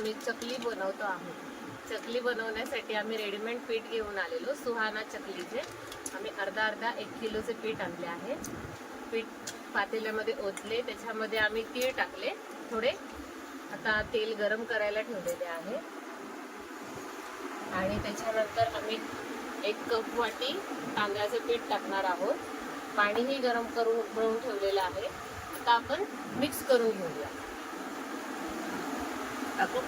आम्ही चकली बनवतो आहोत। चकली बनवण्यासाठी आम्ही रेडीमेड पीठ घेऊन आलेलो, सुहाना चकलीचे। आम्ही अर्धा 1 किलोचे पीठ आणले आहे। पीठ पातेल्यामध्ये ओतले, त्याच्यामध्ये आम्ही तीळ टाकले थोडे। आता तेल गरम करायला ठेवलेले आहे आणि त्याच्यानंतर आम्ही 1 कप वाटी तांदळाचे पीठ टाकणार आहोत। पाणीही गरम करून उकळून ठेवलेलं आहे। आता आपण मिक्स करून घेऊया। टाकू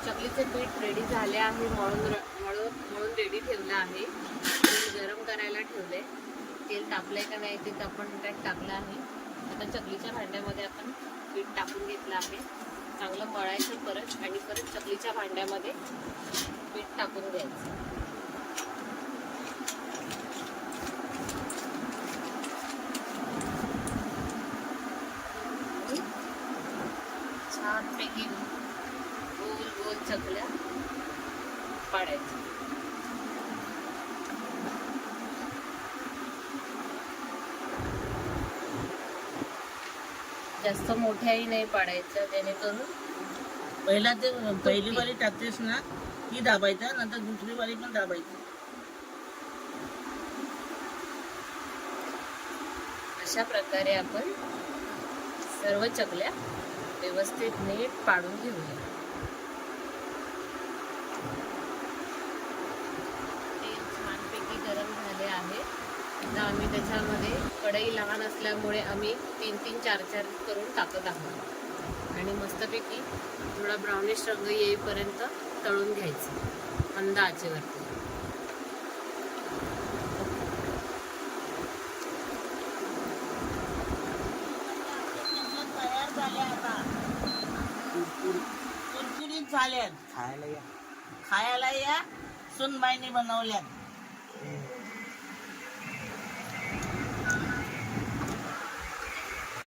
चकलीचे पीठ रेडी झाले आहे। मळून रेडी ठेवलं आहे। तेल गरम करायला ठेवले। तेल तापलंय का नाही ते आपण त्यात टाकलं आहे। आता चकलीच्या भांड्यामध्ये आपण पीठ टाकून घेतलं आहे। चांगलं मळायचं परत आणि परत चकलीच्या भांड्यामध्ये पीठ टाकून द्यायचं। छानपैकी गोल गोल चकल्या पाडायच्या। जास्त मोठ्याही नाही पाडायच्या, जेणेकरून पहिली वाली टाकतेस ना ती दाबायचा, नंतर दुसरी वाली पण दाबायची। अशा प्रकारे आपण सर्व चकल्या व्यवस्थित नीट पाडून घेऊया। तेल छानपैकी गरम झाले आहे। आता आम्ही त्याच्यामध्ये, कढई लहान असल्यामुळे आम्ही 3-3, 4-4 करून टाकत आहोत आणि मस्तपैकी थोडा ब्राउनिश रंग येईपर्यंत तळून घ्यायचं मंद आचेवरती। तयार झाल्या, आता कुरकुरीत झाल्यात। खायला या सुनबाईने बनवल्यात।